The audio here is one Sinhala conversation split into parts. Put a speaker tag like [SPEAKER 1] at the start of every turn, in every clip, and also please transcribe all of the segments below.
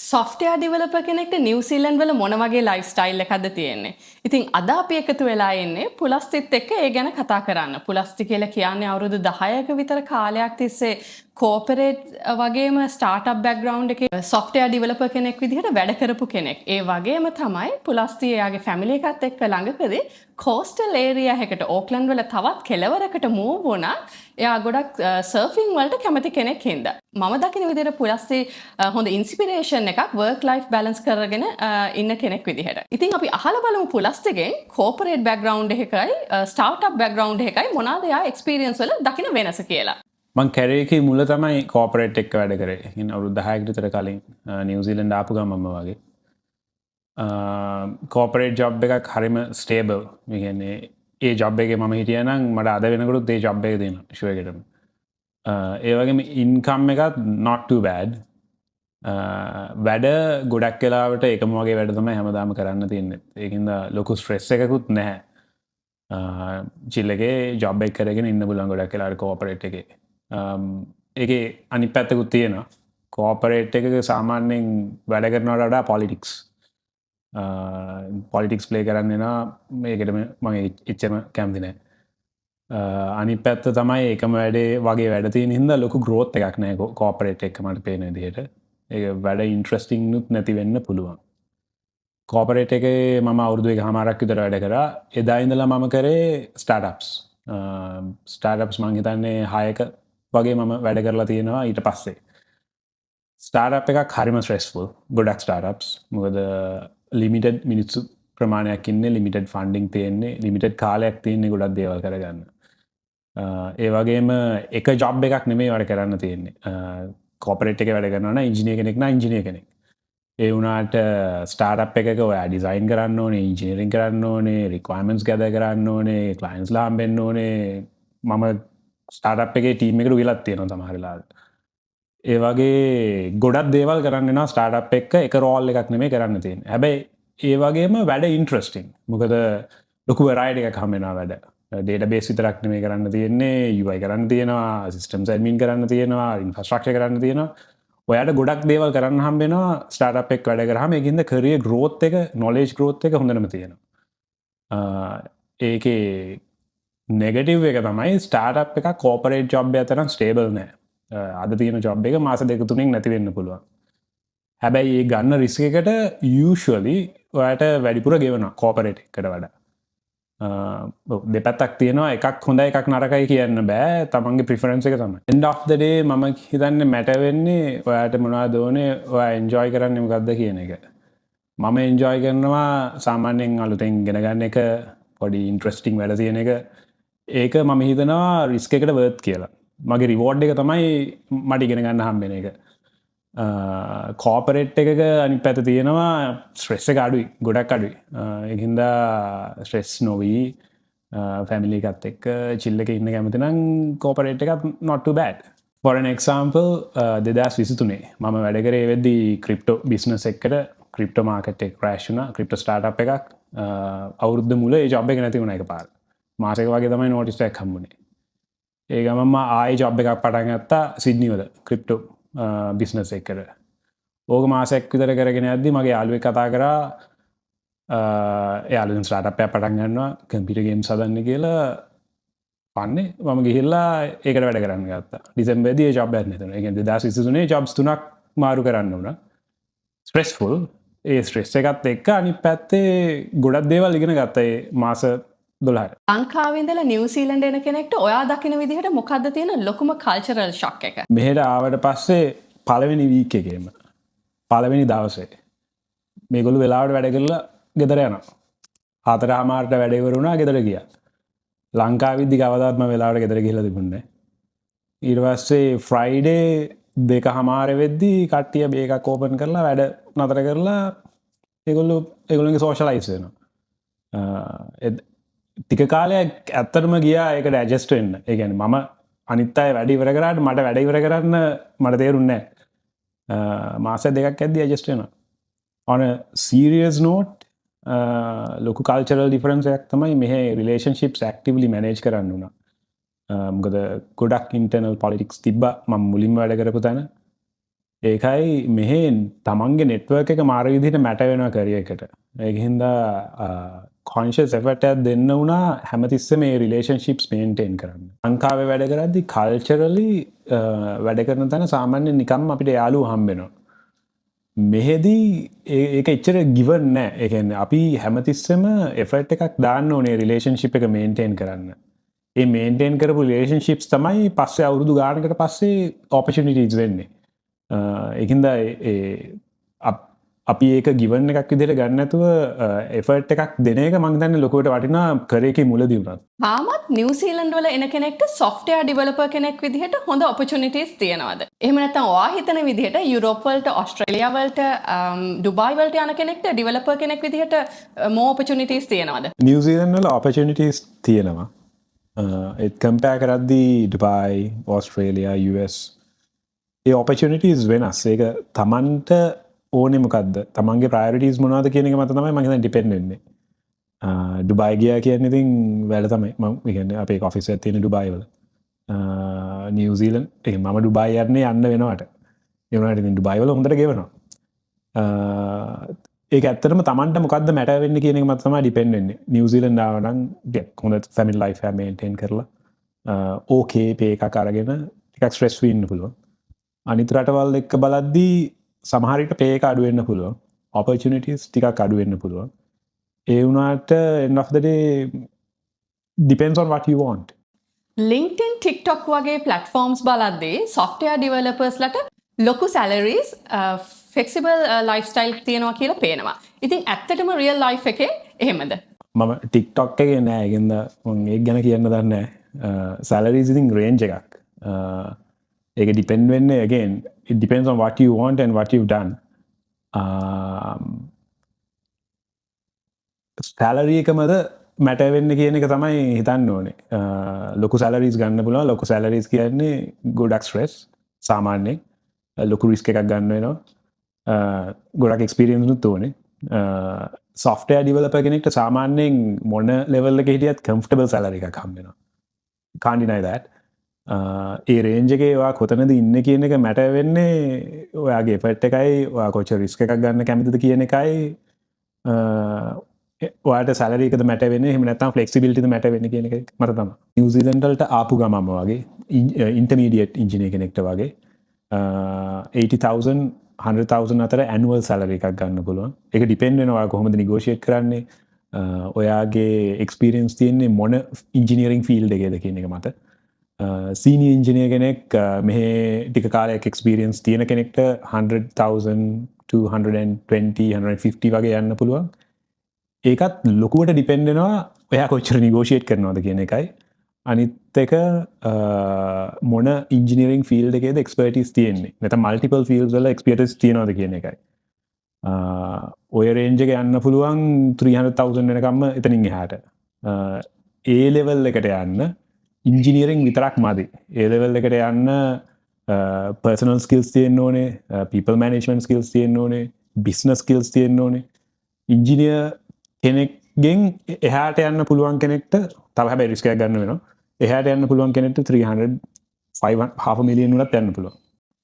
[SPEAKER 1] සොෆ්ට්වෙයාර් ඩෙවලොපර් කෙනෙක්ට නිව්සීලන්ඩ් වල මොන වගේ ලයිෆ් ස්ටයිල් එකක්ද තියෙන්නේ? ඉතින් අද අපි එකතු වෙලා ඉන්නේ පුලස්තිත් එක්ක ඒ ගැන කතා කරන්න. පුලස්ති කියලා කියන්නේ අවුරුදු 10ක විතර කාලයක් තිස්සේ කෝපරේට් වගේම ස්ටාර්ට්අප් බෑග්ග්‍රවුන්ඩ් එකේ සොෆ්ට්වෙයාර් ඩෙවලොපර් කෙනෙක් විදිහට වැඩ කරපු කෙනෙක්. ඒ වගේම තමයි පුලස්ති එයාගේ ෆැමිලි එකත් එක්ක ළඟකදී කෝස්ටල් ඒරියා එකකට ඕක්ලන්ඩ් වල තවත් කෙළවරකට මූව් වුණා. එයා ගොඩක් සර්ෆින් වලට කැමති කෙනෙක් හින්දා. මම දකින විදිහට පුලස්ති හොඳ ඉන්ස්පිරේෂන් එකක් වර්ක් ලයිෆ් බැලන්ස් කරගෙන ඉන්න කෙනෙක් විදිහට. ඉතින් අපි අහලා බලමු පුලස්තිගෙන් කෝපරේට් බෑග්ග්‍රවුන්ඩ් එකයි ස්ටාර්ට්අප් බෑග්ග්‍රවුන්ඩ් එකයි මොනවාද එයා එක්ස්පීරියන්ස් වල දකින වෙනස කියලා.
[SPEAKER 2] මං කැරේකේ මුල තමයි කෝපරේට් එක්ක වැඩ කරේ. ඉතින් අවුරුදු 10කට විතර කලින් නිව්සීලන්ඩ් ආපු ගමන්ම වගේ. කෝපරේට් ජොබ් එකක් හරිම ස්ටේබල්. ඒ කියන්නේ ඒ ජොබ් එකේ මම හිටියා නම් මට අද වෙනකොටත් ඒ ජොබ් එක දෙනවා ෂුවර් එකටම. ඒ වගේම ඉන්කම් එකත් not too bad. වැඩ ගොඩක් වෙලාවට එකම වගේ වැඩ තමයි හැමදාම කරන්න තියෙන්නේ. ඒකින්ද ලොකු ස්ට්‍රෙස් එකකුත් නැහැ. චිල් එකේ ජොබ් එක කරගෙන ඉන්න පුළුවන් ගොඩක් වෙලාවට කෝපරේට් එකේ. ඒකේ අනිත් පැත්තකුත් තියෙනවා. කෝපරේට් එකක සාමාන්‍යයෙන් වැඩ කරනවට වඩා පොලිටික්ස්. පොලිටික්ස් ප්ලේ කරන්න එනවා. මේකට මම එච්චරම කැමති නැහැ. අනිත් පැත්ත තමයි එකම වැඩේ වගේ වැඩ තියෙන හින්දා ලොකු growth එකක් නැහැ කෝපරේට් එක මට පේන විදිහට. ඒක වැඩ ඉන්ට්‍රස්ටිං නුත් නැති වෙන්න පුළුවන්. කෝපරේට් එකේ මම අවුරුදු 1.5ක් විතර වැඩ කරා. එදා ඉඳලා මම කරේ ස්ටාර්ට්අප්ස්. ස්ටාර්ට්අප්ස් මං හිතන්නේ 6ක වගේ මම වැඩ කරලා තියෙනවා ඊට පස්සේ. ස්ටාර්ට්අප් එකක් හරිම ස්ට්‍රෙස්ෆුල්. ගොඩක් ස්ටාර්ට්අප්ස්. මොකද ලිමිටඩ් මිනිත්සු ප්‍රමාණයක් ඉන්නේ, ලිමිටඩ් ෆන්ඩින් තියෙන්නේ, ලිමිටඩ් කාලයක් තියෙන්නේ ගොඩක් දේවල් කරගන්න. ඒ වගේම එක ජොබ් එකක් නෙමෙයි වැඩ කරන්න තියෙන්නේ. කෝපරේට් එකේ වැඩ කරනවා නම් ඉන්ජිනියර් කෙනෙක් නම් ඉන්ජිනියර් කෙනෙක්. ඒ වුණාට ස්ටාර්ට්අප් එකක ඔයා ඩිසයින් කරන්න ඕනේ, ඉන්ජිනියරින් කරන්න ඕනේ, රික්වයර්මන්ට්ස් ගැදර් කරන්න ඕනේ, ක්ලයන්ට්ස්ලා හම්බෙන්න ඕනේ. මම ස්ටාර්ට්අප් එකේ ටීම් එකට උයලක් තියෙනවා සමහර වෙලාවට. ඒ වගේ ගොඩක් දේවල් කරන්න වෙනවා ස්ටාර්ට්අප් එක රෝල් එකක් නෙමෙයි කරන්න තියෙන්නේ. හැබැයි ඒ වගේම වැඩ ඉන්ට්‍රස්ටිං. මොකද ලොකු වෙරයිටි එකක් හම්බ වෙනවා වැඩ. ඩේටාබේස් විතරක් නෙමෙයි කරන්න තියෙන්නේ, UI කරන්න තියෙනවා, සිස්ටම්ස් ඇඩ්මින් කරන්න තියෙනවා, ඉන්ෆ්‍රාස්ට්‍රක්චර් කරන්න තියෙනවා. ඔයාට ගොඩක් දේවල් කරන්න හම්බ වෙනවා ස්ටාර්ට්අප් එක වැඩ කරාම. ඒකින්ද කරියර් growth එක, knowledge growth එක හොඳටම තියෙනවා. ඒකේ නෙගටිව් එක තමයි ස්ටාර්ට්අප් එක කෝපරේට් ජොබ් එක තරම් ස්ටේබල් නෑ. අද තියෙන ජොබ් එක මාස 2-3කින් නැති වෙන්න පුළුවන්. හැබැයි ඒ ගන්න රිස්ක් එකට යූෂුවලි ඔයාට වැඩිපුර ගෙවනවා කෝපරේට් එකට වඩා. දෙපැත්තක් තියෙනවා, එකක් හොඳයි එකක් නරකයි කියන්න බෑ. තමන්ගේ ප්‍රිෆරන්ස් එක තමයි. end of the day මම හිතන්නේ මැටර් වෙන්නේ ඔයාට මොනවද ඕනේ, ඔයා එන්ජොයි කරන්නේ මොකද්ද කියන එක. මම එන්ජොයි කරනවා සාමාන්‍යයෙන් අලුතෙන් ඉගෙන ගන්න එක, පොඩි ඉන්ට්‍රස්ටිං වැඩ තියෙන එක. ඒක මම හිතනවා රිස්ක් එකට වර්ත් කියලා. මගේ රිවෝඩ් එක තමයි මට ඉගෙන ගන්න හම්බෙන එක. කෝපරේට් එකක අනිත් පැත්ත තියෙනවා ස්ට්‍රෙස් එක අඩුයි, ගොඩක් අඩුයි. ඒකින්ද ස්ට්‍රෙස් නොවි ෆැමිලි එකත් එක්ක චිල් එකේ ඉන්න කැමති නම් කෝපරේට් එකත් not too bad. For an example 2023 මම වැඩ කරේ වෙද්දී ක්‍රිප්ටෝ බිස්නස් එකකට ක්‍රිප්ටෝ මාකට් එක ක්‍රෑෂ් වුණා. ක්‍රිප්ටෝ ස්ටාර්ට්අප් එකක් අවුරුද්ද මුල ඒ ජොබ් එක නැති වුණා එකපාරට. මාසෙක වගේ තමයි නෝටිස් එකක් හම්බුනේ. ඒ ගමන්ම ආයෙ ජොබ් එකක් පටන් ගත්තා සිඩ්නි වල ක්‍රිප්ටෝ බිස්නස් එකට. ඕක මාසයක් විතර කරගෙන යද්දි මගේ යාළුවෙක් කතා කරා එයාලුවෙන් ස්ටාර්ට්අප් එකක් පටන් ගන්නවා කම්පියුටර් ගේම්ස් හදන්න කියලා. පන්නේ මම ගිහිල්ලා ඒකට වැඩ කරන්න ගත්තා. ඩිසෙම්බර්දී ඒ ජොබ් එකක් නැතුණා. ඒ කියන්නේ 2023 ජොබ්ස් 3ක් මාරු කරන්න වුණා. ස්ට්‍රෙස්ෆුල්. ඒ ස්ට්‍රෙස් එකත් එක්ක අනිත් පැත්තේ ගොඩක් දේවල් ඉගෙන ගත්තා ඒ මාස 12.
[SPEAKER 1] ලංකාවේ ඉඳලා නිව්සීලන්ඩ් එන කෙනෙක්ට ඔයා දකින විදිහට මොකද්ද තියෙන ලොකුම කල්චරල් ෂොක් එක?
[SPEAKER 2] මෙහෙට ආවට පස්සේ පළවෙනි වීක් එකේම පළවෙනි දවසේ මේගොල්ලෝ වෙලාවට වැඩ කරලා ගෙදර යනවා. 4:00ට වැඩ ඉවර වුණා ගෙදර ගියා. ලංකාවෙද්දි කවදාවත් මම වෙලාවට ගෙදර ගිහිල්ලා තිබුණේ නැහැ. ඊට පස්සේ ෆ්‍රයිඩේ 2:00 වෙද්දි කට්ටිය මේකක් ඕපන් කරලා වැඩ නතර කරලා ඒගොල්ලෝගේ සෝෂලයිස් වෙනවා. ටික කාලයක් ඇත්තටම ගියා ඒකට ඇඩ්ජස්ට් වෙන්න. ඒ කියන්නේ මම අනිත් අය වැඩ ඉවර කරාට මට වැඩ ඉවර කරන්න මට තේරුන්නේ නැහැ. මාස 2ක් ඇද්දි ඇඩ්ජස්ට් වෙනවා. on a serious note ලොකු කල්චරල් ඩිෆරන්ස් එකක් තමයි මෙහේ රිලේෂන්ෂිප්ස් ඇක්ටිව්ලි මැනේජ් කරන්න උනා. මොකද ගොඩක් ඉන්ටර්නල් පොලිටික්ස් තිබ්බා මම මුලින්ම වැඩ කරපු තැන. ඒකයි මෙහෙ තමන්ගේ නෙට්වර්ක එක මාර විදිහට මැට වෙනවා කරිය එකට ඒහින්ද කොන්ශස් එෆටයක් දෙන්න වුණා හැමතිස්ස මේ රිලේෂන්ශිප්ස් මේන්ටේන් කරන්න අංකාව වැඩ කරද්දි කල්චරලි වැඩ කරන තැන සාමාන්‍ය නිකම් අපිට යාලු හම්බෙනවා මෙහෙදී ඒක එච්චර ගිවන් නෑ එකන අපි හැමතිස්සම එෆට් එකක් දාන්න ඕනේ රිලේෂන්ශිප් එක මේන්ටේන් කරන්න ඒ මේන්ටේන් කරපු රිලේෂන්ශිප්ස් තමයි පස්සේ අවුරුදු ගානකට පස්සේ ඔපචනිටස් වෙන්නේ එකින්ද අපි ඒක ගිවන්න එකක් විදිහට ගන්නතුව එෆර්ට් එකක් දෙන එක මං දන්න ලොකුවට වටිනා කරේක මුලදී වුණත්.
[SPEAKER 1] තාමත් නිව්සීලන්ඩ් වල එන කෙනෙක්ට software developer කෙනෙක් විදිහට හොඳ opportunities තියෙනවද? එහෙම නැත්නම් ඔයා හිතන විදිහට යුරෝප් වලට, ඕස්ට්‍රේලියා වලට, ඩුබායි වලට යන කෙනෙක්ට developer කෙනෙක් විදිහට more opportunities තියෙනවද?
[SPEAKER 2] නිව්සීලන්ඩ් වල opportunities තියෙනවා. ඒත් කම්පෙයාර් කරද්දී ඩුබායි, ඕස්ට්‍රේලියා, US ඒ opportunities වෙනස්. ඒක තමන්ට ඕනේ මොකද්ද? තමන්ගේ priorities මොනවද කියන එක මත තමයි මම හිතන්නේ depend වෙන්නේ. ඩුබායි ගියා කියන්නේ ඉතින් වැඩ තමයි. මම කියන්නේ අපේ ඔෆිස් එකක් තියෙන ඩුබායි වල. නිව්සීලන්ඩ් ඒ මම ඩුබායි යන්නේ යන්න වෙනවට. ඒ වුණාට ඉතින් ඩුබායි වල හොඳට ගෙවනවා. ඒක ඇත්තටම තමන්ට මොකද්ද මැටර් වෙන්නේ කියන එක මත තමයි depend වෙන්නේ. නිව්සීලන්ඩ් ආව නම් හොඳ family life එක maintain කරලා okay pay එකක් අරගෙන ටිකක් stress free ඉන්න පුළුවන්. අනිත් රටවල් එක්ක බලද්දී සමහරට පේ එක අඩු වෙන්න පුළුවන් opportunities ටිකක් අඩු වෙන්න පුළුවන් ඒ වුණාට end of the day depends on what you want
[SPEAKER 1] LinkedIn TikTok වගේ platforms බලද්දී software developers ලට ලොකු salaries flexible lifestyle තියෙනවා කියලා පේනවා. ඉතින් ඇත්තටම real life එකේ එහෙමද?
[SPEAKER 2] මම TikTok එකේ නෑ ඒකෙන්ද මම ඒක ගැන කියන්න දන්නේ නෑ salaries ඉතින් range එකක් ඒක depend වෙන්නේ again it depends on what you want and what you've done salary එකමද මැටර් වෙන්නේ කියන එක තමයි හිතන්න ඕනේ ලොකු salaries ගන්න පුළුවන් ලොකු salaries කියන්නේ ගොඩක් stress සාමාන්‍යයෙන් ලොකු risk එකක් ගන්න වෙනවා ගොඩක් experience නුත් ඕනේ software developer කෙනෙක්ට සාමාන්‍යයෙන් මොන level එකක හිටියත් comfortable salary එකක් හම්බ වෙනවා can't deny that A Range එකේ ඔයා කොතනද ඉන්නේ කියන එක මැටර් වෙන්නේ ඔයාගේ එෆර්ට් එකයි ඔයා කොච්චර රිස්ක් එකක් ගන්න කැමතිද කියන එකයි ඔයාට සැලරි එකද මැටර් වෙන්නේ එහෙම නැත්නම් ෆ්ලෙක්සිබිලිටිද මැටර් වෙන්නේ කියන එක මට තමයි නිව්සීලන්ඩ් වලට ආපු ගමම වගේ ඉන්ටර්මීඩියට් ඉන්ජිනියර් කෙනෙක්ට වගේ 80000 100,000 අතර ඇනුවල් සැලරි එකක් ගන්න පුළුවන් ඒක ඩිපෙන්ඩ් වෙනවා ඔයා කොහොමද නිගෝෂියේට් කරන්නේ ඔයාගේ එක්ස්පීරියන්ස් තියෙන්නේ මොන ඉන්ජිනියරින් ෆීල්ඩ් එකේද කියන එක මත සීනියර් ඉන්ජිනියර් කෙනෙක් මෙහෙ ටික කාලයක් එක්ස්පීරියන්ස් තියෙන කෙනෙක්ට 100,000 220 150 වගේ යන්න පුළුවන් ඒකත් ලොකුවට ඩිපෙන්ඩ් වෙනවා ඔයා කොච්චර නිගෝෂියේට් කරනවද කියන එකයි අනිත් එක මොන ඉන්ජිනියරින් ෆීල්ඩ් එකේද එක්ස්පර්ටිස් තියෙන්නේ නැත්නම් මල්ටිපල් ෆීල්ඩ්ස් වල එක්ස්පර්ටිස් තියෙනවද කියන එකයි ඔය රේන්ජ් එක යන්න පුළුවන් 300,000 වෙනකම්ම එතනින් එහාට ඒ ලෙවල් එකට යන්න ඉන්ජිනියරින් විතරක් මදි ඒ ලෙවල් එකට යන්න පර්සනල් ස්කිල්ස් තියෙන්න ඕනේ people management skills තියෙන්න ඕනේ business skills තියෙන්න ඕනේ ඉන්ජිනියර් කෙනෙක්ගෙන් එහාට යන්න පුළුවන් කෙනෙක්ට තව හැබැයි රිස්ක් එකක් ගන්න වෙනවා එහාට යන්න පුළුවන් කෙනෙක්ට 300,500,000 උනත් යන්න පුළුවන්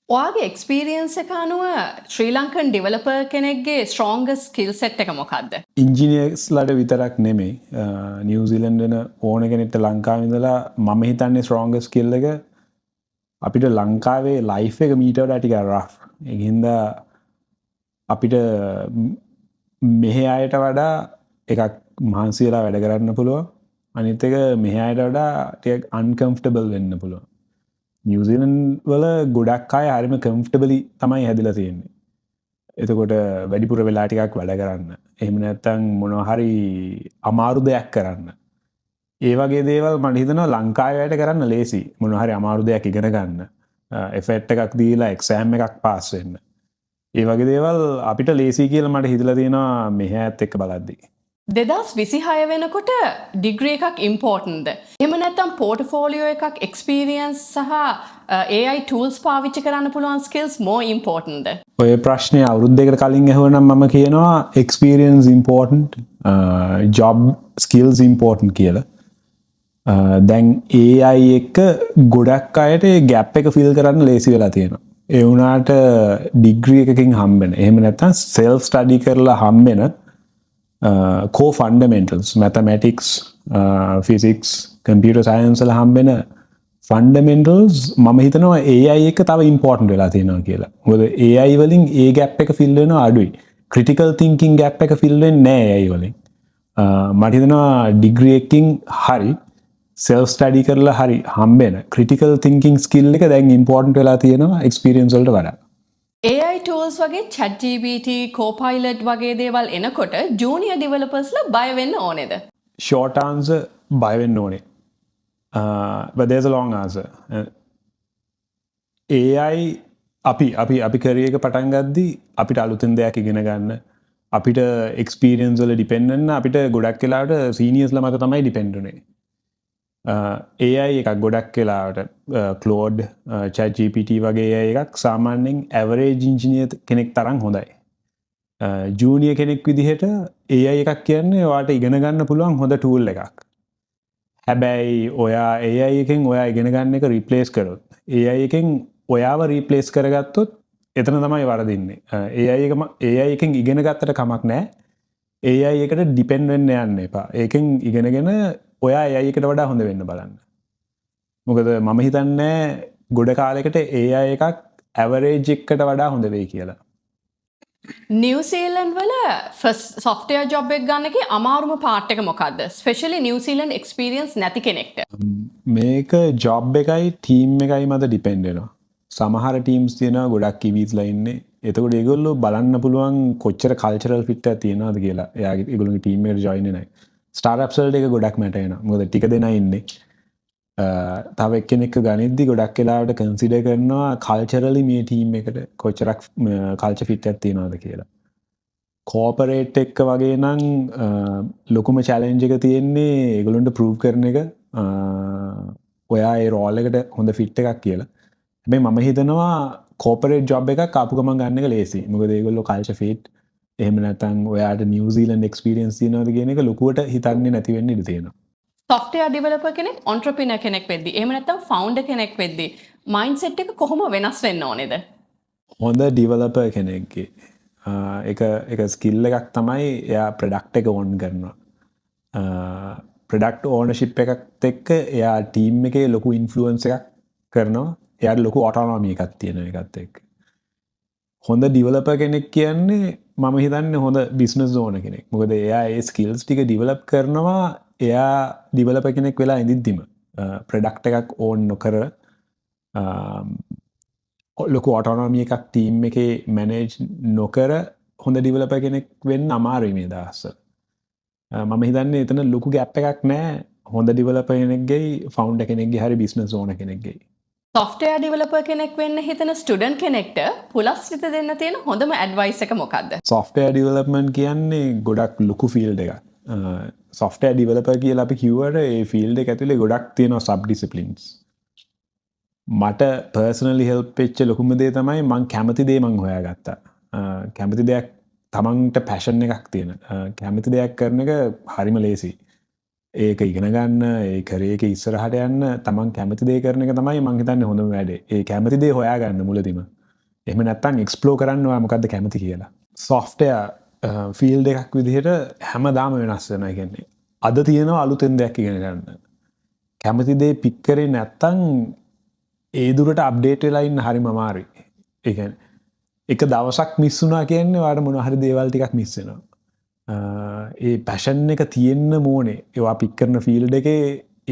[SPEAKER 1] ඔයාගේ එක්ස්පීරියන්ස් එක අනුව ශ්‍රී ලංකන් ඩෙවලපර් කෙනෙක්ගේ ස්ට්‍රෝංගස්ට් ස්කිල් සෙට් එක මොකක්ද?
[SPEAKER 2] ඉන්ජිනියර්ස්ලාට විතරක් නෙමෙයි නිව්සීලන්ඩ් වෙන ඕන කෙනෙක්ට ලංකාවේ ඉඳලා මම හිතන්නේ ස්ට්‍රෝංගස්ට් ස්කිල් එක අපිට ලංකාවේ ලයිෆ් එක මීට වඩා ටිකක් රෆ්. ඒකින්ද අපිට මෙහෙ අයට වඩා එකක් මහන්සි වෙලා වැඩ කරන්න පුළුවන්. අනිත් එක මෙහෙ අයට වඩා ටිකක් අන්කම්ෆර්ටබල් වෙන්න පුළුවන්. නිව්සීලන්ඩ් වල ගොඩක් අය හරිම කම්ෆර්ටබලි තමයි හැදිලා තියෙන්නේ. එතකොට වැඩිපුර වෙලා ටිකක් වැඩ කරන්න. එහෙම නැත්නම් මොනවා හරි අමාරු දෙයක් කරන්න. ඒ වගේ දේවල් මට හිතෙනවා ලංකාවේ වැඩ කරන්න ලේසි. මොනවා හරි අමාරු දෙයක් ඉගෙන ගන්න. එෆර්ට් එකක් දීලා එක්සෑම් එකක් පාස් වෙන්න. ඒ වගේ දේවල් අපිට ලේසි කියලා මට හිතලා තියෙනවා මෙහෙ ඇත් එක්ක බලද්දී.
[SPEAKER 1] 2026 වෙනකොට ඩිග්‍රී එකක් ඉම්පෝර්ටන්ට්ද? එහෙම නැත්නම් පෝර්ට්ෆෝලියෝ එකක් එක්ස්පීරියන්ස් සහ AI tools පාවිච්චි කරන්න පුළුවන් skills more importantද?
[SPEAKER 2] ඔය ප්‍රශ්නේ අවුරුද්දකට කලින් ඇහුවනම් මම කියනවා experience important, job skills important කියලා. දැන් AI එක ගොඩක් අයට gap එක fill කරන්න ලේසි වෙලා තියෙනවා. ඒ වුණාට ඩිග්‍රී එකකින් හම්බෙන එහෙම නැත්නම් සෙල්ෆ් ස්ටඩි කරලා හම්බෙන කෝ fundamentals mathematics physics computer science වල හම්බෙන ෆන්ඩමෙන්ටල්ස් මම හිතනවා AI එක තව ඉම්පෝර්ටන්ට් වෙලා තියෙනවා කියලා. මොකද AI වලින් ඒ ගැප් එක ෆිල් වෙනවා අඩුයි. ක්‍රිටිකල් තින්කින් ගැප් එක ෆිල් වෙන්නේ නැහැ AI වලින්. මට හිතෙනවා ඩිග්‍රී එකකින් හරි සෙල්ෆ් ස්ටඩි කරලා හරි හම්බෙන ක්‍රිටිකල් තින්කින් ස්කිල් එක දැන් ඉම්පෝර්ටන්ට් වෙලා තියෙනවා එක්ස්පීරියන්ස් වලට වඩා.
[SPEAKER 1] AI tools වගේ ChatGPT, Copilot වගේ දේවල් එනකොට ජූනියර් ඩෙවලොපර්ස්ලා බය වෙන්න ඕනේද?
[SPEAKER 2] Short answer බය වෙන්න ඕනේ. But there's a long answer. AI අපි කරිය එක පටන් ගද්දි අපිට අලුතෙන් දෙයක් ඉගෙන ගන්න අපිට එක්ස්පීරියන්ස් වල ඩිපෙන්ඩ් වෙන්න අපිට ගොඩක් වෙලාවට සීනියර්ස්ලා මත තමයි ඩිපෙන්ඩ් වෙන්නේ. AI එකක් ගොඩක් වෙලාවට Claude, ChatGPT වගේ AI එකක් සාමාන්‍යයෙන් average engineer කෙනෙක් තරම් හොඳයි. ජූනියර් කෙනෙක් විදිහට AI එකක් කියන්නේ ඔයාට ඉගෙන ගන්න පුළුවන් හොඳ tool එකක්. හැබැයි ඔයා AI එකෙන් ඔයා ඉගෙන ගන්න එක රිප්ලේස් කරොත් AI එකෙන් ඔයාව රීප්ලේස් කරගත්තොත් එතන තමයි වරදින්නේ. AI එකෙන් ඉගෙන ගත්තට කමක් නැහැ. AI එකට ඩිපෙන්ඩ් වෙන්න යන්න එපා. ඒකෙන් ඉගෙනගෙන ඔයා AI එකට වඩා හොඳ වෙන්න බලන්න. මොකද මම හිතන්නේ ගොඩ කාලයකට AI එකක් ඇවරේජ් එකකට වඩා හොඳ වෙයි කියලා.
[SPEAKER 1] නිව්සීලන්ඩ් වල ෆස්ට් සොෆ්ට්වෙයාර් ජොබ් එක ගන්න එකේ අමාරුම පාර්ට් එක මොකද්ද? ස්පෙෂලි නිව්සීලන්ඩ් එක්ස්පීරියන්ස් නැති කෙනෙක්ට.
[SPEAKER 2] මේක ජොබ් එකයි ටීම් එකයි මත ඩිපෙන්ඩ් වෙනවා. සමහර ටීම්ස් තියෙනවා ගොඩක් ඉවිස්ලා ඉන්නේ. එතකොට ඒගොල්ලෝ බලන්න පුළුවන් කොච්චර කල්චරල් ෆිට් එකක් තියෙනවද කියලා. එයාගේ ඒගොල්ලෝගේ ටීම් එකට ජොයින් වෙනයි. ස්ටාර්ට්අප්ස් වලට ඒක ගොඩක් මැටර් වෙනවා. මොකද ටික දෙනා ඉන්නේ. තව එක්කෙනෙක්ව ගනිද්දි ගොඩක් වෙලාවට කන්සිඩර් කරනවා කල්චරලි මේ ටීම් එකට කොච්චරක් කල්චර් ෆිට් එකක් තියෙනවද කියලා. කෝපරේට් එක්ක වගේ නම් ලොකුම චැලෙන්ජ් එක තියෙන්නේ ඒගොල්ලන්ට ප්‍රූව් කරන එක ඔයා ඒ රෝල් එකට හොඳ ෆිට් එකක් කියලා. හැබැයි මම හිතනවා කෝපරේට් ජොබ් එකක් ආපු ගමන් ගන්න එක ලේසි. මොකද ඒගොල්ලෝ කල්චර් ෆිට් එහෙම නැත්නම් ඔයාට නිව්සීලන්ඩ් එක්ස්පීරියන්ස් තියෙනවද කියන එක ලොකුවට හිතන්නේ නැති වෙන්න ඉඩ තියෙනවා.
[SPEAKER 1] සොෆ්ට්වෙයාර් ඩෙවලොපර් කෙනෙක් ඔන්ටර්ප්‍රිනර් කෙනෙක් වෙද්දි එහෙම නැත්නම් ෆවුන්ඩර් කෙනෙක් වෙද්දි මයින්ඩ්සෙට් එක කොහොම වෙනස් වෙන්න ඕනේද?
[SPEAKER 2] හොඳ ඩිවලොපර් කෙනෙක්ගේ එක ස්කිල් එකක් තමයි එයා ප්‍රොඩක්ට් එක ඕන් කරනවා. ප්‍රොඩක්ට් ඕනර්ෂිප් එකත් එක්ක එයා ටීම් එකේ ලොකු ඉන්ෆ්ලුවන්ස් එකක් කරනවා. එයාට ලොකු ඔටෝනොමි එකක් තියෙනවා ඒකත් එක්ක. හොඳ ඩිවලොපර් කෙනෙක් කියන්නේ මම හිතන්නේ හොඳ බිස්නස් ඕනර් කෙනෙක්. මොකද එයා ඒ ස්කිල්ස් ටික ඩිවලොප් කරනවා එයා ඩිවලොපර් කෙනෙක් වෙලා ඉඳිද්දිම ප්‍රොඩක්ට් එකක් ඕන් නොකර ලොකු ඔටෝනොමි එකක් ටීම් එකේ මැනේජ් නොකර හොඳ ඩිවලොපර් කෙනෙක් වෙන්න අමාරුයි මේ දවස්වල. මම හිතන්නේ එතන ලොකු ගැප් එකක් නැහැ හොඳ ඩිවලොපර් කෙනෙක්ගේ ෆවුන්ඩර් කෙනෙක්ගේ හරි බිස්නස් ඕනර් කෙනෙක්ගේ.
[SPEAKER 1] සොෆ්ට්වෙයාර් ඩෙවලොපර් කෙනෙක් වෙන්න හිතන ස්ටුඩන්ට් කෙනෙක්ට පුලස්විත දෙන්න තියෙන හොඳම ඇඩ්වයිස් එක මොකක්ද?
[SPEAKER 2] සොෆ්ට්වෙයාර් ඩෙවලොප්මන්ට් කියන්නේ ගොඩක් ලොකු ෆීල්ඩ් එකක්. සොෆ්ට්වෙයාර් ඩෙවලොපර් කියලා අපි කිව්වට ඒ ෆීල්ඩ් එක ඇතුලේ ගොඩක් තියෙනවා සබ් ඩිසිප්ලින්ස්. මට පර්සනලි හෙල්ප් වෙච්ච ලොකුම දේ තමයි මං කැමති දේ මං හොයාගත්තා. කැමති දෙයක් තමන්ට පැෂන් එකක් තියෙන. කැමති දෙයක් කරන එක හරිම ලේසි. ඒක ඉගෙන ගන්න ඒ කරේ එක ඉස්සරහට යන්න තමන් කැමති දේ කරන එක තමයි මං හිතන්නේ හොඳම වැඩේ. ඒ කැමති දේ හොයාගන්න මුලදීම. එහෙම නැත්නම් එක්ස්ප්ලෝර් කරන්න ඔයා මොකද්ද කැමති කියලා. සොෆ්ට්වෙයාර් ෆීල්ඩ් එකක් විදිහට හැමදාම වෙනස් වෙනවා. ඒ කියන්නේ අද තියෙනවා අලුතෙන් දෙයක් ඉගෙන ගන්න. කැමති දේ පික් කරේ නැත්නම් ඒ දුරට අප්ඩේට් වෙලා ඉන්න හරිම අමාරුයි. ඒ කියන්නේ එක දවසක් මිස් වුණා කියන්නේ ඔයාලට මොන හරි දේවල් ටිකක් මිස් වෙනවා. ඒ පැෂන් එක තියෙන්න ඕනේ ඒවා පික් කරන ෆීල්ඩ් එකේ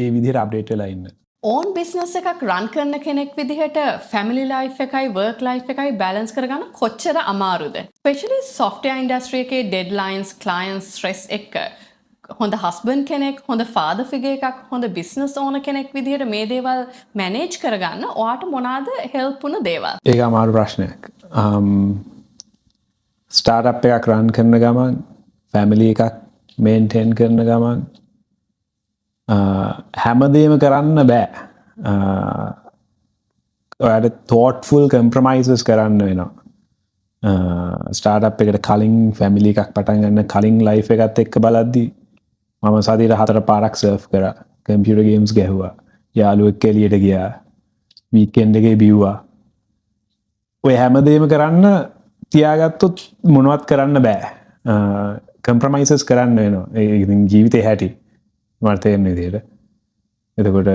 [SPEAKER 2] ඒ විදිහට අප්ඩේට් වෙලා ඉන්න.
[SPEAKER 1] ඕන් බිස්නස් එකක් රන් කරන කෙනෙක් විදිහට ෆැමිලි ලයිෆ් එකයි වර්ක් ලයිෆ් එකයි බැලන්ස් කරගන්න කොච්චර අමාරුද? ස්පෙෂලි සොෆ්ට්වෙයාර් ඉන්ඩස්ට්‍රි එකේ ඩෙඩ්ලයින්ස්, ක්ලයන්ට්ස් ස්ට්‍රෙස් එක හොඳ හස්බන්ඩ් කෙනෙක්, හොඳ ෆාදර් ෆිගර් එකක්, හොඳ බිස්නස් ඕනර් කෙනෙක් විදිහට මේ දේවල් මැනේජ් කරගන්න ඔයාට මොනවාද හෙල්ප් වුණ දේවල්?
[SPEAKER 2] ඒක අමාරු ප්‍රශ්නයක්. ස්ටාර්ට්අප් එකක් රන් කරන ගමන් ෆැමිලි එකක් මේන්ටේන් කරන ගමන් හැමදේම කරන්න බෑ. ඔයාට thoughtful compromises කරන්න වෙනවා. ස්ටාර්ට්අප් එකට කලින් ෆැමිලි එකක් පටන් ගන්න කලින් ලයිෆ් එකත් එක්ක බලද්දි මම සතියට 4 පාරක් සර්ෆ් කරා. කම්පියුටර් ගේම්ස් ගැහුවා. යාළුවෙක් එළියට ගියා. වීකෙන්ඩ් එකේ බිව්වා. ඔය හැමදේම කරන්න තියාගත්තොත් මොනවත් කරන්න බෑ කම්ප්‍රමයිසස් කරන්න වෙනවා ඒ ජීවිතය හැටි මර්තයෙන් විදියට එතකොට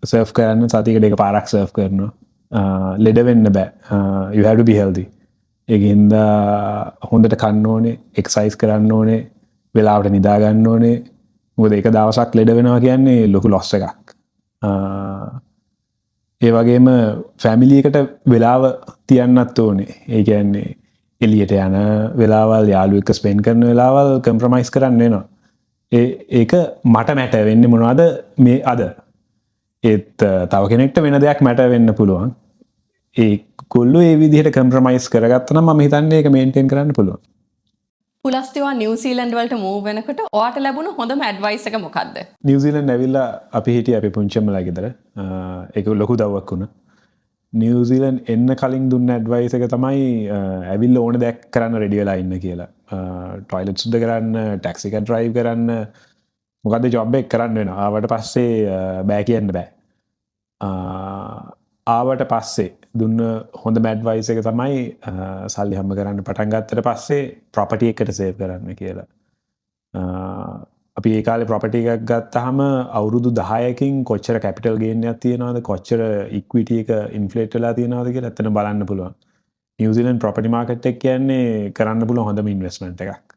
[SPEAKER 2] සර්ෆ් කරන්න සතිකට එක පාරක් සර්ෆ් කරනවා ලෙඩ වෙන්න බෑ you have to be healthy ඒකින්ද හොඳට කන්න ඕනේ එක්සයිස් කරන්න ඕනේ වෙලාවට නිදාගන්න ඕනේ මොකද එක දවසක් ලෙඩ වෙනවා කියන්නේ ලොකු ලොස් එකක් ඒ වගේම ෆැමිලියකට වෙලාව තියන්නත් ඕනේ ඒ කියන්නේ එලියට යන වෙලාවල් යාළුවෙක් ස්පෙන්ඩ් කරන වෙලාවල් කම්ප්‍රොමයිස් කරන්න වෙනවා ඒක මට මැට වෙන්නේ මොනවද මේ අද ඒත් තව කෙනෙක්ට වෙන දෙයක් මැට වෙන්න පුළුවන් ඒ කොල්ලෝ ඒ විදිහට කම්ප්‍රොමයිස් කරගත්තනම් මම හිතන්නේ ඒක මේන්ටේන් කරන්න පුළුවන්
[SPEAKER 1] පුලස්තිවා නිව්සීලන්ඩ් වලට මූව් වෙනකොට ඔයාට ලැබුණු හොඳම ඇඩ්වයිස් එක මොකක්ද?
[SPEAKER 2] නිව්සීලන්ඩ් ඇවිල්ලා අපි හිටියේ අපි පුංචිමලා ගෙදර. ඒක ලොකු දව්වක් වුණා. නිව්සීලන්ඩ් එන්න කලින් දුන්න ඇඩ්වයිස් එක තමයි ඇවිල්ලා ඕන දෙයක් කරන්න රෙඩි වෙලා ඉන්න කියලා. ටොයිලට් සුද්ධ කරන්න, ටැක්සි එක ඩ්‍රයිව් කරන්න මොකද්ද ජොබ් එක කරන්න වෙනවා. ආවට පස්සේ බෑ කියන්න බෑ. ආවට පස්සේ දුන්න හොඳ ඇඩ්වයිස් එක තමයි සල්ලි හම්බ කරන්න පටන් ගත්තට පස්සේ ප්‍රොපර්ටි එකට සේව් කරන්න කියලා. අපි ඒ කාලේ ප්‍රොපර්ටි එකක් ගත්තාම අවුරුදු 10කින් කොච්චර කැපිටල් ගේන් එකක් තියෙනවද කොච්චර ඉක්විටි එක ඉන්ෆ්ලේට් වෙලා තියෙනවද කියලා එතන බලන්න පුළුවන්. නිව්සීලන්ඩ් ප්‍රොපර්ටි මාකට් එක කියන්නේ කරන්න පුළුවන් හොඳම ඉන්වෙස්ට්මන්ට් එකක්.